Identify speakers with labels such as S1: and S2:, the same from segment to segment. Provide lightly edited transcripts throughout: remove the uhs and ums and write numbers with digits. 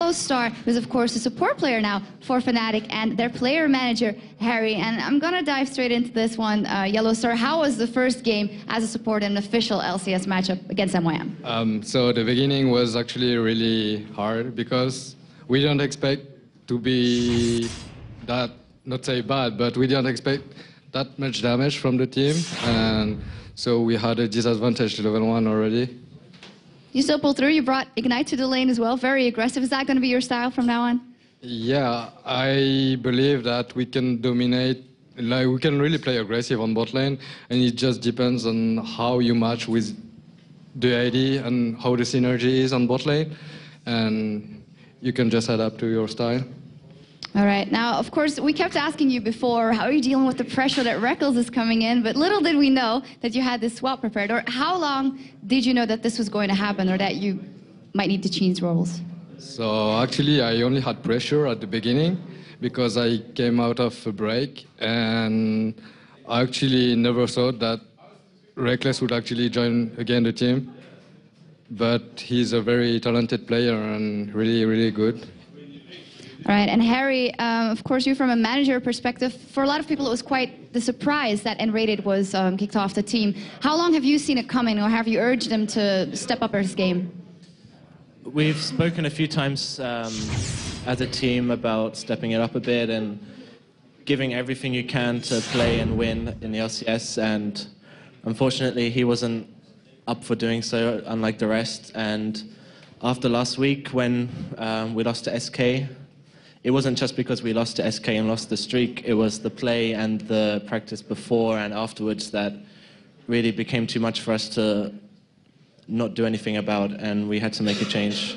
S1: YellowStar, who's of course a support player now for Fnatic, and their player manager, Harry. And I'm gonna dive straight into this one. YellowStar, how was the first game as a support in an official LCS matchup against MYM?
S2: So the beginning was actually really hard because we didn't expect to be that, not say bad, but we didn't expect that much damage from the team. And so we had a disadvantage to level 1 already.
S1: You still pulled through. You brought Ignite to the lane as well. Very aggressive. Is that going to be your style from now on?
S2: Yeah, I believe that we can dominate, like we can really play aggressive on bot lane, and it just depends on how you match with the AD and how the synergy is on bot lane, and you can just adapt to your style.
S1: All right. Now, of course, we kept asking you before, how are you dealing with the pressure that Reckles is coming in? But little did we know that you had this swap prepared. Or how long did you know that this was going to happen, or that you might need to change roles?
S2: So actually, I only had pressure at the beginning because I came out of a break, and I actually never thought that Reckless would actually join again the team. But he's a very talented player and really, really good.
S1: All right, and Harry, of course, you from a manager perspective, for a lot of people it was quite the surprise that nRated was kicked off the team. How long have you seen it coming, or have you urged them to step up his game?
S3: We've spoken a few times as a team about stepping it up a bit and giving everything you can to play and win in the LCS, and unfortunately he wasn't up for doing so, unlike the rest. And after last week when we lost to SK, it wasn't just because we lost to SK and lost the streak, it was the play and the practice before and afterwards that really became too much for us to not do anything about, and we had to make a change.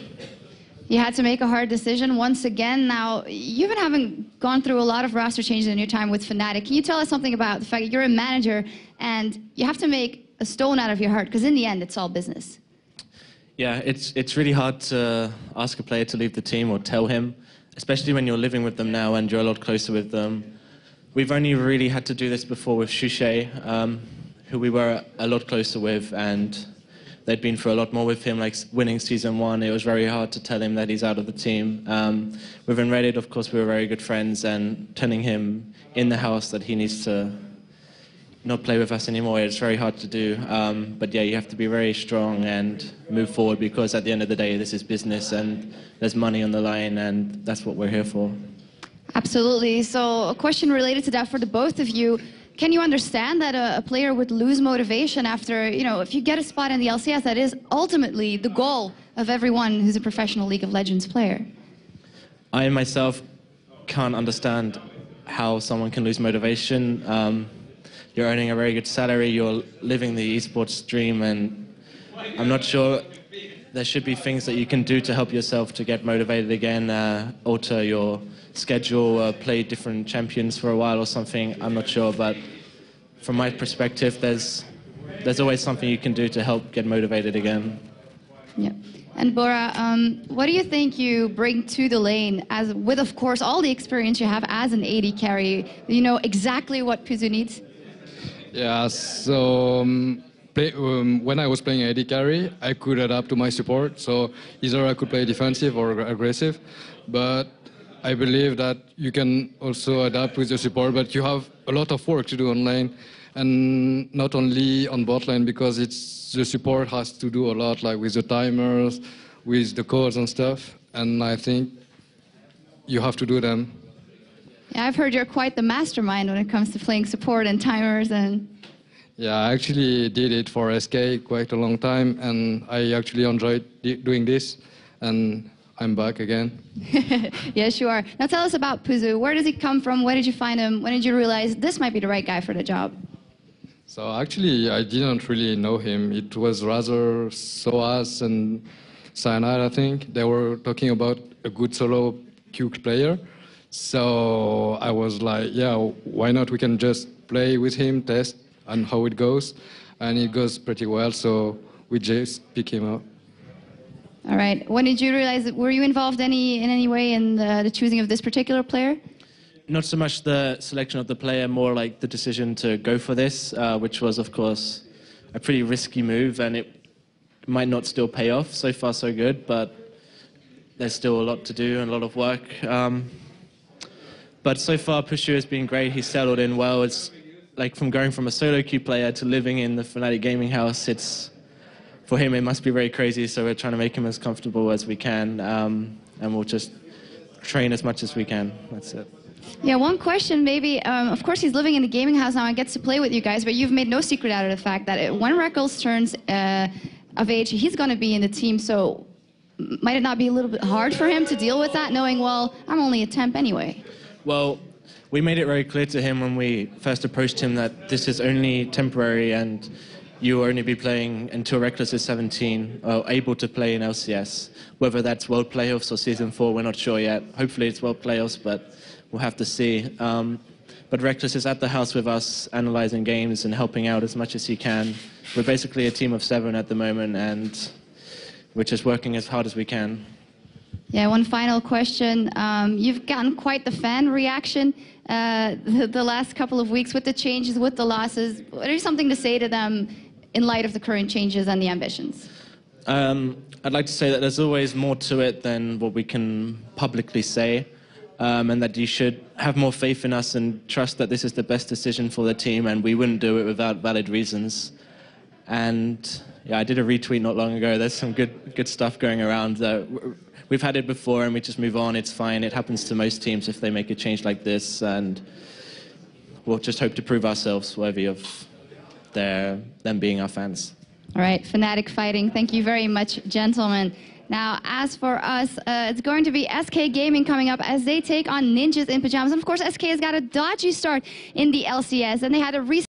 S1: You had to make a hard decision once again. Now, you've been having gone through a lot of roster changes in your time with Fnatic. Can you tell us something about the fact that you're a manager and you have to make a stone out of your heart, because in the end, it's all business?
S3: Yeah, it's really hard to ask a player to leave the team or tell him, especially when you're living with them now and you're a lot closer with them. We've only really had to do this before with Shushei, who we were a lot closer with, and they'd been through a lot more with him, like winning Season 1. It was very hard to tell him that he's out of the team. With nRated, of course, we were very good friends, and telling him in the house that he needs to not play with us anymore, it's very hard to do. But yeah, you have to be very strong and move forward, because at the end of the day, this is business and there's money on the line, and that's what we're here for.
S1: Absolutely. So a question related to that for the both of you. Can you understand that a player would lose motivation after, if you get a spot in the LCS, that is ultimately the goal of everyone who's a professional League of Legends player?
S3: I myself can't understand how someone can lose motivation. You're earning a very good salary, you're living the esports dream, and I'm not sure. There should be things that you can do to help yourself to get motivated again, alter your schedule, play different champions for a while or something. I'm not sure, but from my perspective, there's always something you can do to help get motivated again.
S1: Yeah. And Bora, what do you think you bring to the lane, with, of course, all the experience you have as an AD carry? You know exactly what Puzu needs?
S2: Yeah, so when I was playing AD carry, I could adapt to my support. So either I could play defensive or aggressive. But I believe that you can also adapt with the support, but you have a lot of work to do on lane, and not only on bot lane, because the support has to do a lot, like with the timers, with the calls and stuff. And I think you have to do them.
S1: Yeah, I've heard you're quite the mastermind when it comes to playing support and timers and...
S2: Yeah, I actually did it for SK quite a long time, and I actually enjoyed doing this, and I'm back again.
S1: Yes, you are. Now tell us about Puzu. Where does he come from? Where did you find him? When did you realize this might be the right guy for the job?
S2: So actually, I didn't really know him. It was rather Soas and Cyanide, I think. They were talking about a good solo Q player. So I was like, yeah, why not? We can just play with him, test, and how it goes. And it goes pretty well, so we just pick him up.
S1: All right. When did you realize, were you involved in any way in the choosing of this particular player?
S3: Not so much the selection of the player, more like the decision to go for this, which was, of course, a pretty risky move, and it might not still pay off. So far, so good, but there's still a lot to do and a lot of work. But so far, Pushu has been great. He's settled in well. It's like from going from a solo queue player to living in the Fnatic gaming house. For him, it must be very crazy. So we're trying to make him as comfortable as we can, and we'll just train as much as we can. That's it.
S1: Yeah, one question maybe. Of course, he's living in the gaming house now and gets to play with you guys, but you've made no secret out of the fact that when Reckles turns of age, he's going to be in the team. So might it not be a little bit hard for him to deal with that, knowing, well, I'm only a temp anyway?
S3: Well, we made it very clear to him when we first approached him that this is only temporary and you will only be playing until Reckles is 17, or able to play in LCS. Whether that's World Playoffs or Season 4, we're not sure yet. Hopefully it's World Playoffs, but we'll have to see. But Reckles is at the house with us, analyzing games and helping out as much as he can. We're basically a team of 7 at the moment, and we're just working as hard as we can.
S1: Yeah, one final question. You've gotten quite the fan reaction the last couple of weeks with the changes, with the losses. What is something to say to them in light of the current changes and the ambitions?
S3: I'd like to say that there's always more to it than what we can publicly say, and that you should have more faith in us and trust that this is the best decision for the team, and we wouldn't do it without valid reasons. And yeah, I did a retweet not long ago. There's some good stuff going around. We've had it before and we just move on. It's fine. It happens to most teams if they make a change like this, and we'll just hope to prove ourselves worthy of them being our fans.
S1: All right, Fnatic fighting. Thank you very much, gentlemen. Now, as for us, it's going to be SK Gaming coming up as they take on Ninjas in Pajamas. And of course, SK has got a dodgy start in the LCS, and they had a recent